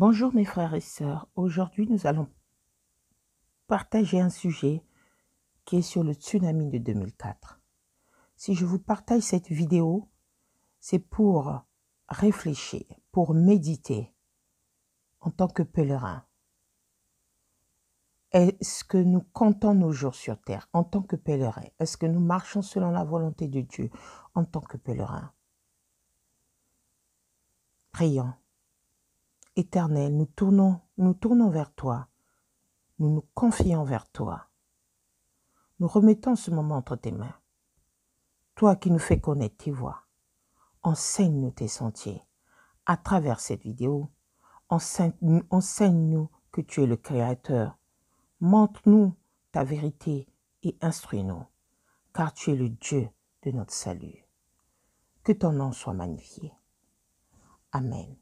Bonjour mes frères et sœurs, aujourd'hui nous allons partager un sujet qui est sur le tsunami de 2004. Si je vous partage cette vidéo, c'est pour réfléchir, pour méditer en tant que pèlerin. Est-ce que nous comptons nos jours sur terre en tant que pèlerins? Est-ce que nous marchons selon la volonté de Dieu en tant que pèlerins? Prions. Éternel, nous tournons vers toi. Nous nous confions vers toi. Nous remettons ce moment entre tes mains. Toi qui nous fais connaître tes voies, enseigne-nous tes sentiers. À travers cette vidéo, enseigne-nous que tu es le Créateur. Montre-nous ta vérité et instruis-nous, car tu es le Dieu de notre salut. Que ton nom soit magnifié. Amen.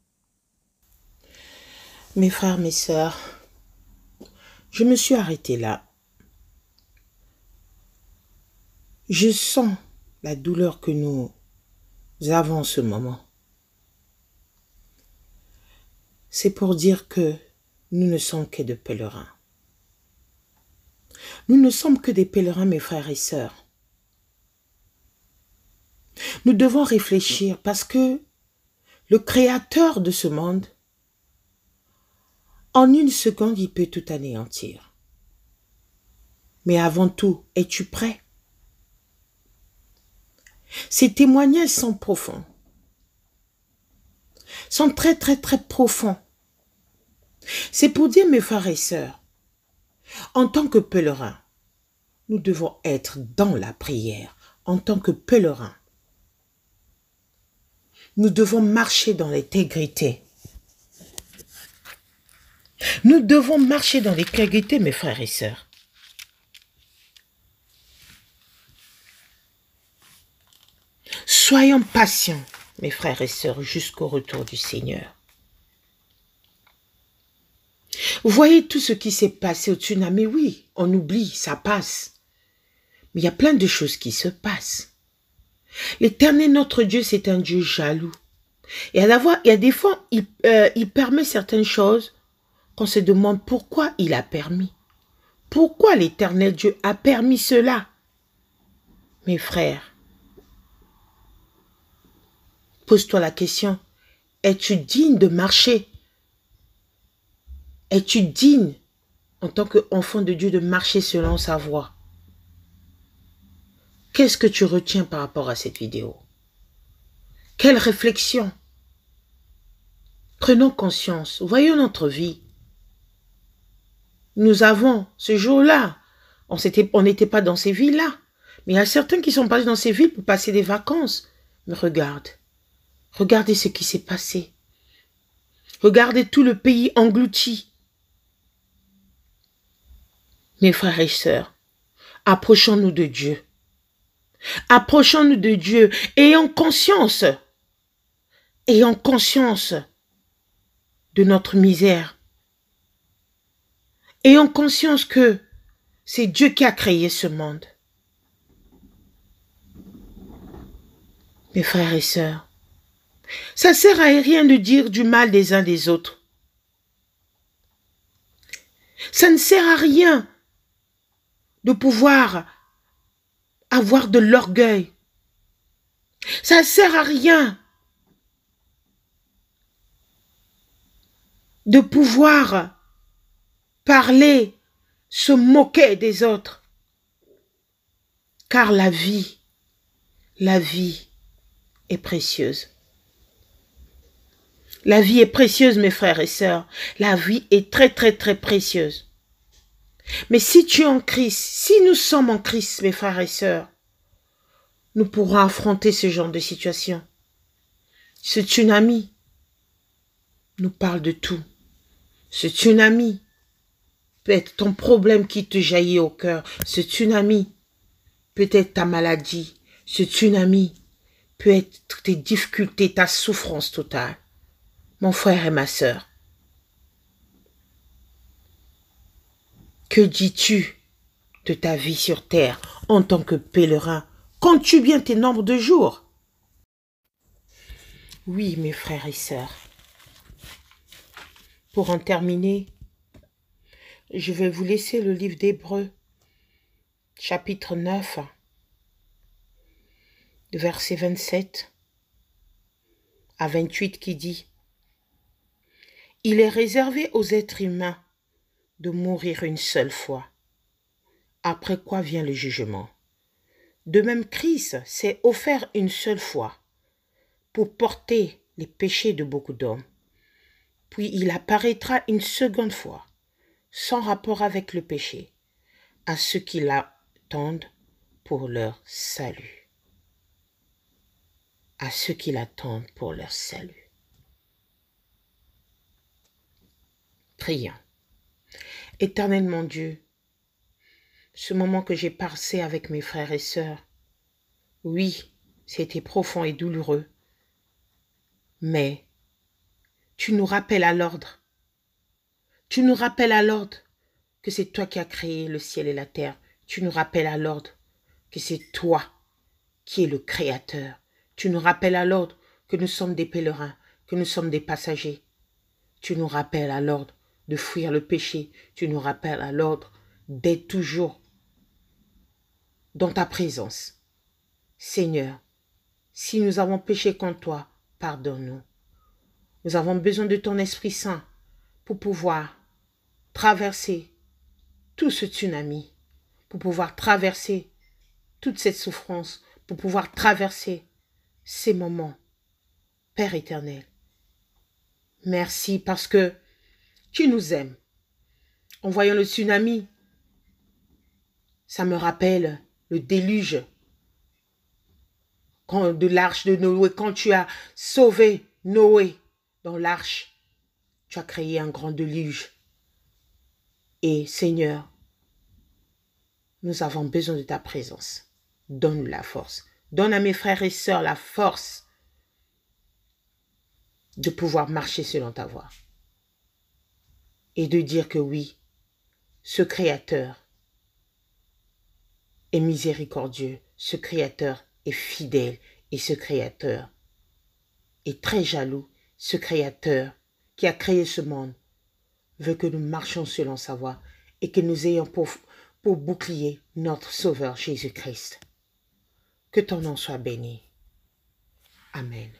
Mes frères, mes sœurs, je me suis arrêtée là. Je sens la douleur que nous avons en ce moment. C'est pour dire que nous ne sommes que des pèlerins. Nous ne sommes que des pèlerins, mes frères et sœurs. Nous devons réfléchir parce que le Créateur de ce monde, en une seconde, il peut tout anéantir. Mais avant tout, es-tu prêt? Ces témoignages sont profonds. Sont très, très, très profonds. C'est pour dire, mes frères et sœurs, en tant que pèlerins, nous devons être dans la prière. En tant que pèlerins, nous devons marcher dans l'intégrité. Nous devons marcher dans l'intégrité, mes frères et sœurs. Soyons patients, mes frères et sœurs, jusqu'au retour du Seigneur. Vous voyez tout ce qui s'est passé au tsunami, oui, on oublie, ça passe. Mais il y a plein de choses qui se passent. L'Éternel, notre Dieu, c'est un Dieu jaloux. Et il y a des fois, il permet certaines choses qu'on se demande pourquoi il a permis. Pourquoi l'Éternel Dieu a permis cela? Mes frères, pose-toi la question, es-tu digne de marcher? Es-tu digne, en tant qu'enfant de Dieu, de marcher selon sa voie? Qu'est-ce que tu retiens par rapport à cette vidéo? Quelle réflexion? Prenons conscience, voyons notre vie. Nous avons, ce jour-là, on n'était pas dans ces villes-là, mais il y a certains qui sont passés dans ces villes pour passer des vacances. Mais regardez ce qui s'est passé. Regardez tout le pays englouti. Mes frères et sœurs, approchons-nous de Dieu. Approchons-nous de Dieu, ayons conscience de notre misère. Ayons conscience que c'est Dieu qui a créé ce monde. Mes frères et sœurs, ça ne sert à rien de dire du mal des uns des autres. Ça ne sert à rien de pouvoir avoir de l'orgueil. Ça ne sert à rien de pouvoir parler, se moquer des autres. Car la vie est précieuse. La vie est précieuse, mes frères et sœurs. La vie est très, très, très précieuse. Mais si tu es en Christ, si nous sommes en Christ, mes frères et sœurs, nous pourrons affronter ce genre de situation. Ce tsunami nous parle de tout. Ce tsunami peut être ton problème qui te jaillit au cœur. Ce tsunami peut être ta maladie. Ce tsunami peut être tes difficultés, ta souffrance totale. Mon frère et ma sœur, que dis-tu de ta vie sur terre en tant que pèlerin? Comptes-tu bien tes nombres de jours? Oui, mes frères et sœurs. Pour en terminer, je vais vous laisser le livre d'Hébreux, chapitre 9, verset 27 à 28 qui dit « Il est réservé aux êtres humains de mourir une seule fois, après quoi vient le jugement. De même, Christ s'est offert une seule fois pour porter les péchés de beaucoup d'hommes. Puis il apparaîtra une seconde fois, sans rapport avec le péché, à ceux qui l'attendent pour leur salut. » À ceux qui l'attendent pour leur salut. Prions. Éternel mon Dieu, ce moment que j'ai passé avec mes frères et sœurs, oui, c'était profond et douloureux, mais tu nous rappelles à l'ordre. Tu nous rappelles à l'ordre que c'est toi qui as créé le ciel et la terre. Tu nous rappelles à l'ordre que c'est toi qui es le Créateur. Tu nous rappelles à l'ordre que nous sommes des pèlerins, que nous sommes des passagers. Tu nous rappelles à l'ordre de fuir le péché. Tu nous rappelles à l'ordre d'être toujours dans ta présence. Seigneur, si nous avons péché contre toi, pardonne-nous. Nous avons besoin de ton Esprit Saint pour pouvoir traverser tout ce tsunami, pour pouvoir traverser toute cette souffrance, pour pouvoir traverser ces moments. Père éternel, merci parce que tu nous aimes. En voyant le tsunami, ça me rappelle le déluge de l'arche de Noé. Quand tu as sauvé Noé dans l'arche, tu as créé un grand déluge. Et Seigneur, nous avons besoin de ta présence. Donne-nous la force. Donne à mes frères et sœurs la force de pouvoir marcher selon ta voie. Et de dire que oui, ce Créateur est miséricordieux, ce Créateur est fidèle et ce Créateur est très jaloux. Ce Créateur qui a créé ce monde veut que nous marchions selon sa voie et que nous ayons pour bouclier notre Sauveur Jésus-Christ. Que ton nom soit béni. Amen.